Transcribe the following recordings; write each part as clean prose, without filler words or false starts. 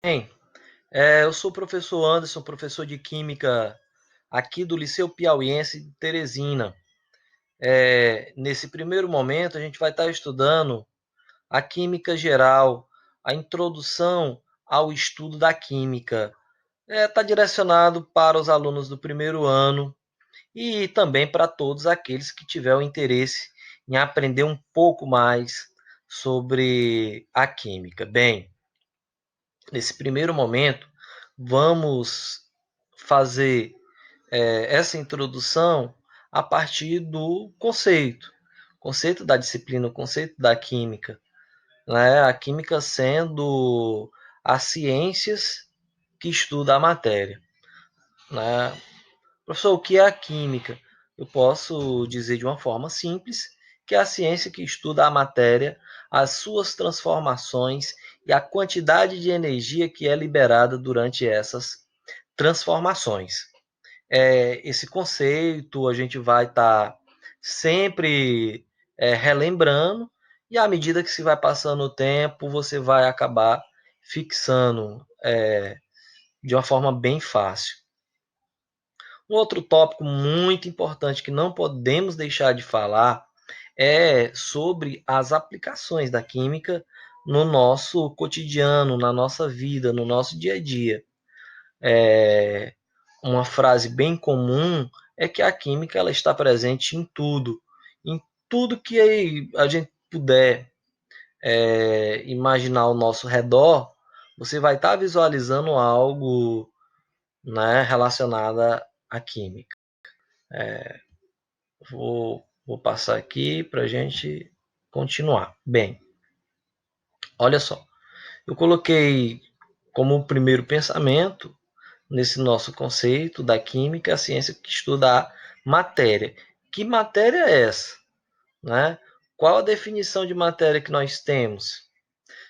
Bem, eu sou o professor Anderson, professor de Química aqui do Liceu Piauiense de Teresina. Nesse primeiro momento, a gente vai estar estudando a Química Geral, a introdução ao estudo da Química. Está direcionado para os alunos do primeiro ano e também para todos aqueles que tiverem o interesse em aprender um pouco mais sobre a Química. Bem, nesse primeiro momento, vamos fazer essa introdução a partir do conceito da disciplina, o conceito da química, né? A química sendo as ciências que estuda a matéria, né? Professor, o que é a química? Eu posso dizer de uma forma simples que é a ciência que estuda a matéria, as suas transformações e a quantidade de energia que é liberada durante essas transformações. Esse conceito a gente vai estar sempre relembrando, e à medida que se vai passando o tempo, você vai acabar fixando de uma forma bem fácil. Um outro tópico muito importante que não podemos deixar de falar é sobre as aplicações da química no nosso cotidiano, na nossa vida, no nosso dia a dia. Uma frase bem comum é que a química ela está presente em tudo que a gente puder imaginar ao nosso redor, você vai estar visualizando algo, né, relacionado à química. Vou passar aqui para a gente continuar. Bem, olha só, eu coloquei como primeiro pensamento nesse nosso conceito da química, a ciência que estuda a matéria. Que matéria é essa? Né? Qual a definição de matéria que nós temos?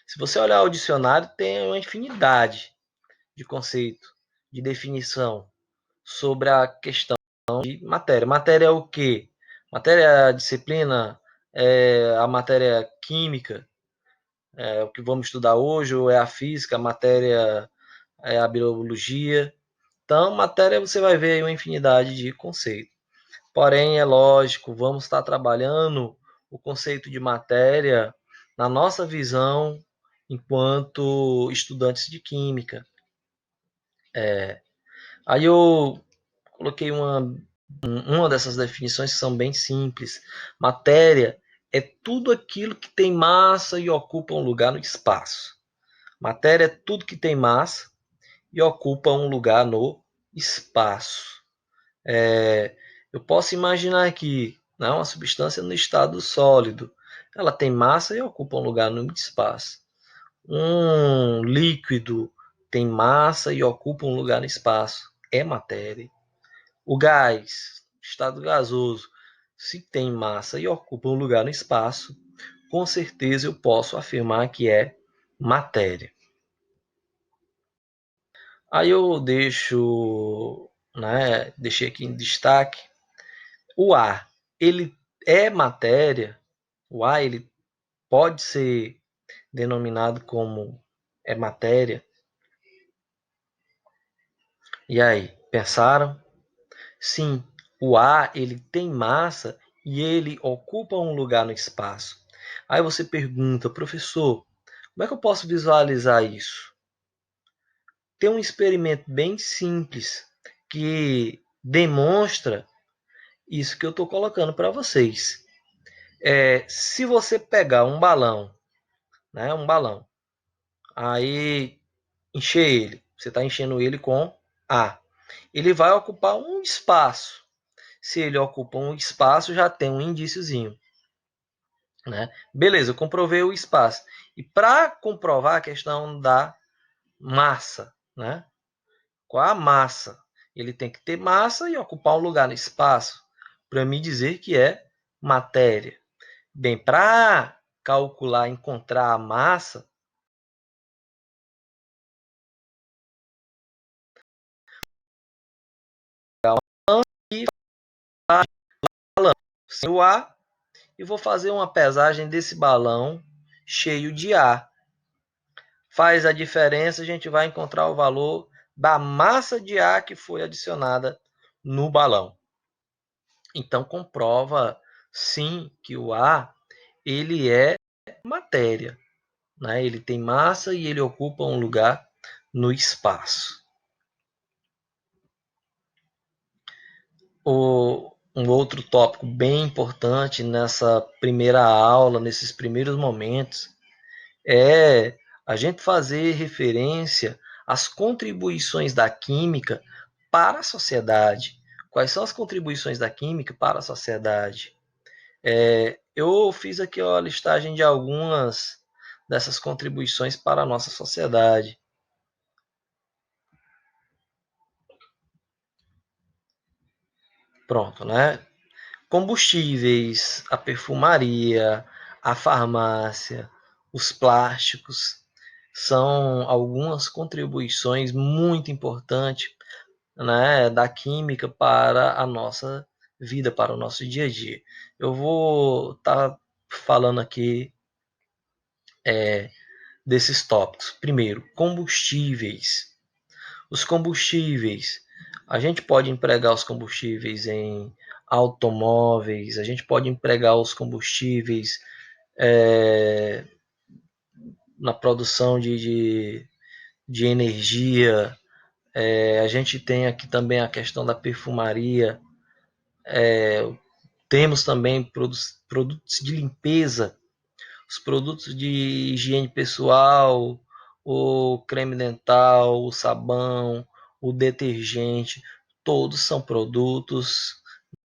Se você olhar o dicionário, tem uma infinidade de conceito, de definição sobre a questão de matéria. Matéria é o quê? Matéria é a disciplina, é a matéria química, é o que vamos estudar hoje, ou é a física, a matéria é a biologia. Então, matéria você vai ver aí uma infinidade de conceitos. Porém, é lógico, vamos estar trabalhando o conceito de matéria na nossa visão enquanto estudantes de química. Aí eu coloquei uma dessas definições que são bem simples. Matéria é tudo aquilo que tem massa e ocupa um lugar no espaço. Matéria é tudo que tem massa e ocupa um lugar no espaço. Eu posso imaginar aqui, né, uma substância no estado sólido. Ela tem massa e ocupa um lugar no espaço. Um líquido tem massa e ocupa um lugar no espaço. É matéria. O gás, estado gasoso, se tem massa e ocupa um lugar no espaço, com certeza eu posso afirmar que é matéria. Aí eu deixei aqui em destaque o ar. Ele é matéria. O ar ele pode ser denominado como matéria. E aí, pensaram? Sim, o ar ele tem massa e ele ocupa um lugar no espaço. Aí você pergunta, professor, como é que eu posso visualizar isso? Tem um experimento bem simples que demonstra isso que eu estou colocando para vocês. Se você pegar um balão, né, um balão, aí encher ele, você está enchendo ele com ar, ele vai ocupar um espaço. Se ele ocupa um espaço, já tem um indíciozinho. Né? Beleza, eu comprovei o espaço. E para comprovar a questão da massa, né? Qual a massa? Ele tem que ter massa e ocupar um lugar no espaço para me dizer que é matéria. Bem, para calcular, encontrar a massa, e o ar e vou fazer uma pesagem desse balão cheio de ar. faz a diferença, a gente vai encontrar o valor da massa de ar que foi adicionada no balão. Então comprova sim que o ar ele é matéria, né? Ele tem massa e ele ocupa um lugar no espaço. Um outro tópico bem importante nessa primeira aula, nesses primeiros momentos, é a gente fazer referência às contribuições da química para a sociedade. Quais são as contribuições da química para a sociedade? Eu fiz aqui a listagem de algumas dessas contribuições para a nossa sociedade. Pronto, né? Combustíveis, a perfumaria, a farmácia, os plásticos são algumas contribuições muito importantes, né, da química para a nossa vida, para o nosso dia a dia. Eu vou estar falando aqui desses tópicos. Primeiro, combustíveis. Os combustíveis. A gente pode empregar os combustíveis em automóveis, a gente pode empregar os combustíveis na produção de energia. A gente tem aqui também a questão da perfumaria. Temos também produtos de limpeza, os produtos de higiene pessoal, o creme dental, o sabão, o detergente, todos são produtos,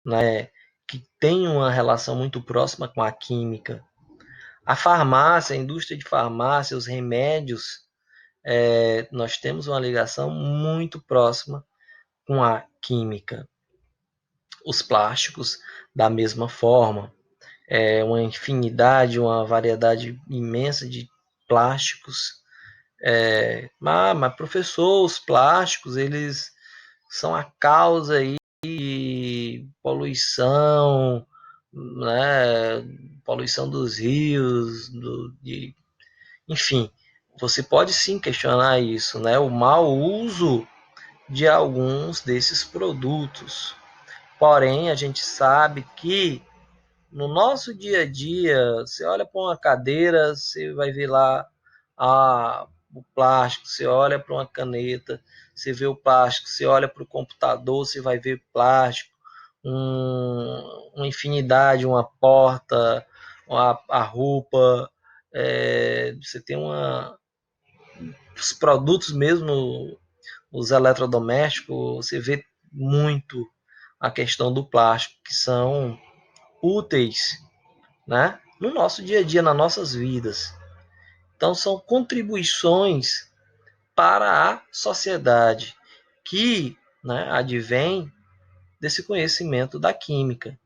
né, que têm uma relação muito próxima com a química. A farmácia, a indústria de farmácia, os remédios, nós temos uma ligação muito próxima com a química. Os plásticos, da mesma forma, uma infinidade, uma variedade imensa de plásticos. Mas professor, os plásticos, eles são a causa aí de poluição, né? Poluição dos rios, enfim, você pode sim questionar isso, né? O mau uso de alguns desses produtos. Porém, a gente sabe que no nosso dia a dia, você olha para uma cadeira, você vai ver lá o plástico, você olha para uma caneta, você vê o plástico, você olha para o computador, você vai ver plástico, uma infinidade, uma porta, a roupa, você tem os produtos mesmo, os eletrodomésticos, você vê muito a questão do plástico, que são úteis, né, no nosso dia a dia, nas nossas vidas. Então, são contribuições para a sociedade que, né, advém desse conhecimento da química.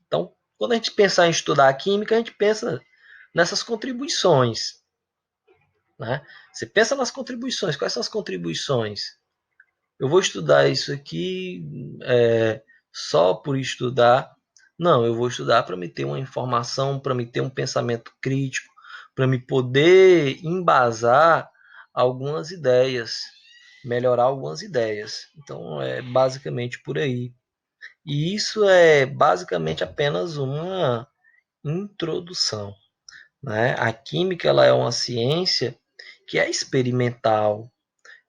Então, quando a gente pensar em estudar a química, a gente pensa nessas contribuições. Né? Você pensa nas contribuições. Quais são as contribuições? Eu vou estudar isso aqui só por estudar. Não, eu vou estudar para me ter uma informação, para me ter um pensamento crítico, para me poder embasar algumas ideias, melhorar algumas ideias. Então é basicamente por aí. E isso é basicamente apenas uma introdução. Né? A química ela é uma ciência que é experimental.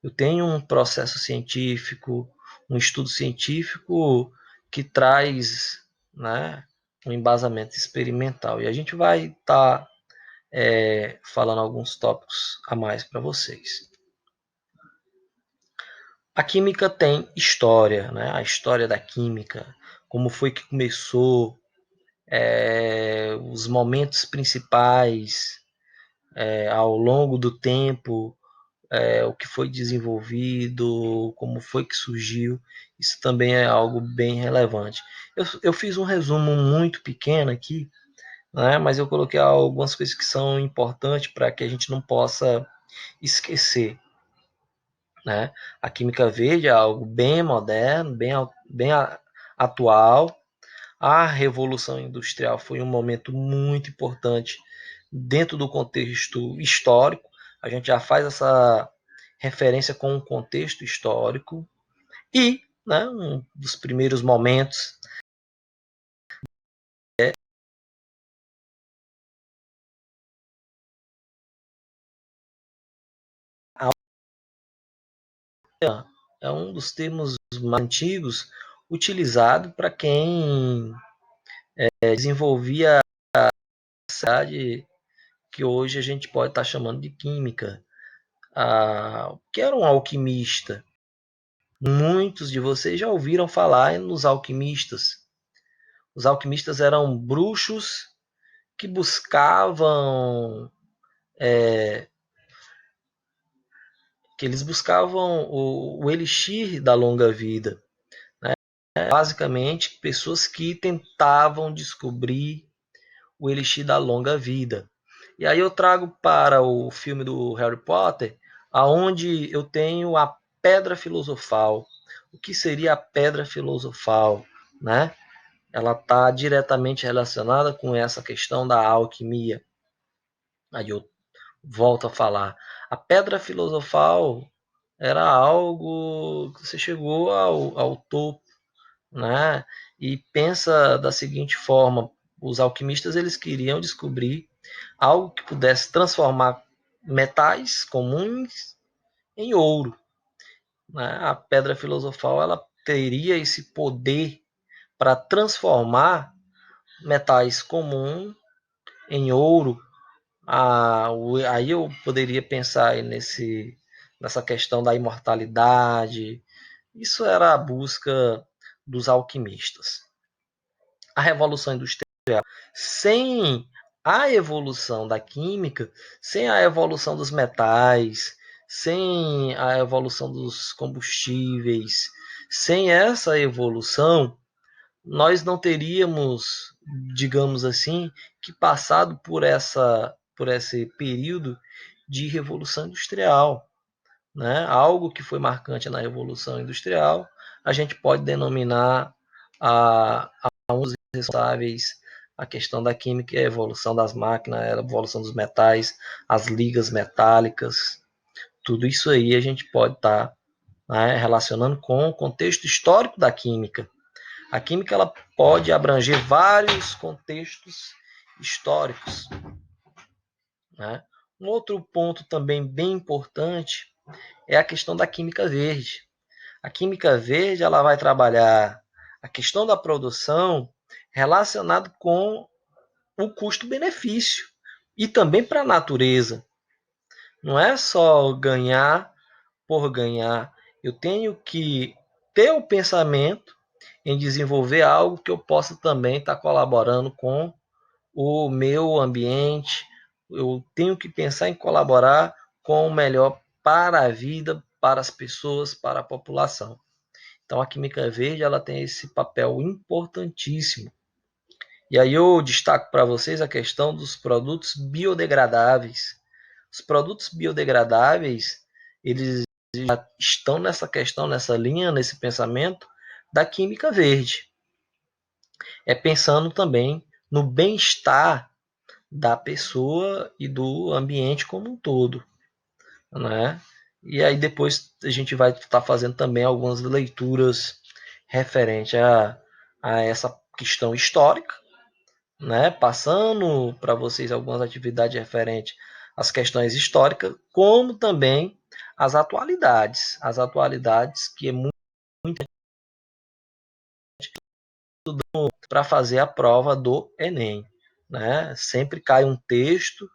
Eu tenho um processo científico, um estudo científico que traz, né, um embasamento experimental. E a gente vai estar falando alguns tópicos a mais para vocês. A química tem história, né? A história da química, como foi que começou, os momentos principais ao longo do tempo, o que foi desenvolvido, como foi que surgiu, isso também é algo bem relevante. Eu fiz um resumo muito pequeno aqui, né, mas eu coloquei algumas coisas que são importantes para que a gente não possa esquecer. Né? A química verde é algo bem moderno, bem atual. A Revolução Industrial foi um momento muito importante dentro do contexto histórico. a gente já faz essa referência com um contexto histórico e, né, um dos primeiros momentos é um dos termos mais antigos utilizado para quem desenvolvia a cidade que hoje a gente pode estar chamando de química, que era um alquimista. Muitos de vocês já ouviram falar nos alquimistas. Os alquimistas eram bruxos que buscavam que eles buscavam o elixir da longa vida. Basicamente, pessoas que tentavam descobrir o elixir da longa vida. E aí eu trago para o filme do Harry Potter, aonde eu tenho a pedra filosofal. O que seria a pedra filosofal, né? Ela está diretamente relacionada com essa questão da alquimia. Aí eu volto a falar. A pedra filosofal era algo que você chegou ao topo, né? E pensa da seguinte forma: os alquimistas eles queriam descobrir algo que pudesse transformar metais comuns em ouro, né? A pedra filosofal ela teria esse poder para transformar metais comuns em ouro. Aí eu poderia pensar nessa questão da imortalidade. Isso era a busca dos alquimistas. A Revolução Industrial, sem a evolução da química, sem a evolução dos metais, sem a evolução dos combustíveis, sem essa evolução, nós não teríamos, digamos assim, que passado por esse período de revolução industrial, né? Algo que foi marcante na revolução industrial, a gente pode denominar a um dos responsáveis a questão da química, a evolução das máquinas, a evolução dos metais, as ligas metálicas, tudo isso aí a gente pode estar, né, relacionando com o contexto histórico da química. A química ela pode abranger vários contextos históricos, né? Um outro ponto também bem importante é a questão da química verde. A química verde ela vai trabalhar a questão da produção relacionado com o custo-benefício e também para a natureza. Não é só ganhar por ganhar. Eu tenho que ter o pensamento em desenvolver algo que eu possa também estar colaborando com o meu ambiente. Eu tenho que pensar em colaborar com o melhor para a vida, para as pessoas, para a população. Então a química verde ela tem esse papel importantíssimo. E aí eu destaco para vocês a questão dos produtos biodegradáveis. Os produtos biodegradáveis, eles já estão nessa questão, nessa linha, nesse pensamento da química verde. É pensando também no bem-estar da pessoa e do ambiente como um todo, né? E aí depois a gente vai estar fazendo também algumas leituras referente a essa questão histórica, né? Passando para vocês algumas atividades referentes às questões históricas, como também as atualidades que é muito para fazer a prova do Enem, né? Sempre cai um texto,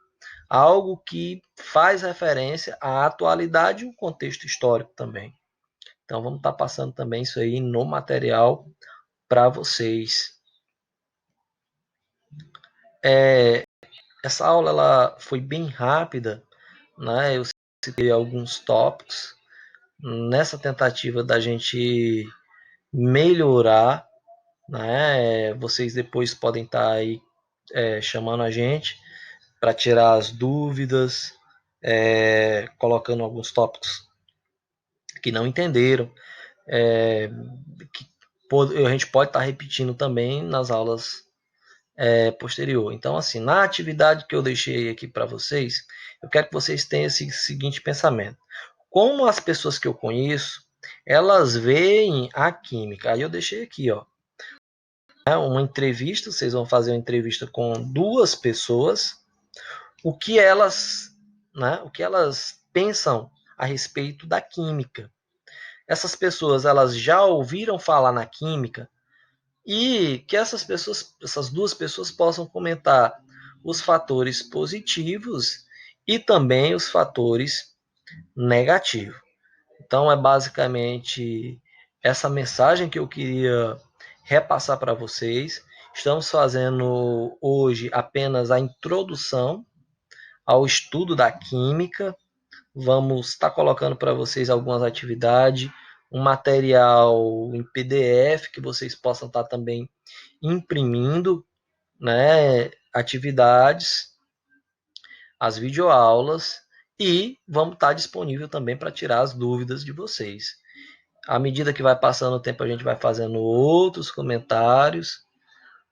algo que faz referência à atualidade e o contexto histórico também. Então vamos estar passando também isso aí no material para vocês. Essa aula ela foi bem rápida, né? Eu citei alguns tópicos nessa tentativa da gente melhorar, né? Vocês depois podem estar aí chamando a gente para tirar as dúvidas, colocando alguns tópicos que não entenderam, que a gente pode estar repetindo também nas aulas posterior. Então, assim, na atividade que eu deixei aqui para vocês, eu quero que vocês tenham esse seguinte pensamento. Como as pessoas que eu conheço, elas veem a química. Aí eu deixei aqui, ó, uma entrevista, vocês vão fazer uma entrevista com 2 pessoas, o que elas, né, o que elas pensam a respeito da química. Essas pessoas, elas já ouviram falar na química e que essas pessoas, essas 2 pessoas possam comentar os fatores positivos e também os fatores negativos. Então é basicamente essa mensagem que eu queria repassar para vocês. Estamos fazendo hoje apenas a introdução ao estudo da química. Vamos estar colocando para vocês algumas atividades, um material em PDF que vocês possam estar também imprimindo, né, atividades, as videoaulas, e vamos estar disponível também para tirar as dúvidas de vocês. À medida que vai passando o tempo, a gente vai fazendo outros comentários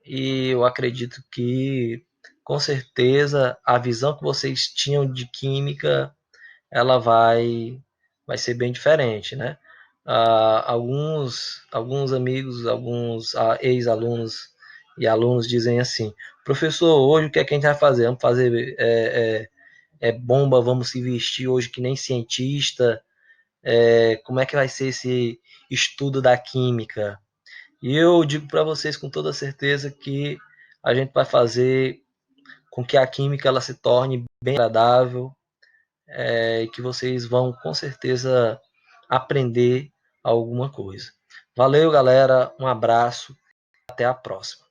e eu acredito que, com certeza, a visão que vocês tinham de química, ela vai ser bem diferente, né? Alguns amigos, alguns ex-alunos e alunos dizem assim: professor, hoje o que é que a gente vai fazer? Vamos fazer bomba, vamos se vestir hoje que nem cientista, como é que vai ser esse estudo da química? E eu digo para vocês com toda certeza que a gente vai fazer com que a química ela se torne bem agradável, e que vocês vão com certeza aprender alguma coisa. Valeu, galera, um abraço, até a próxima.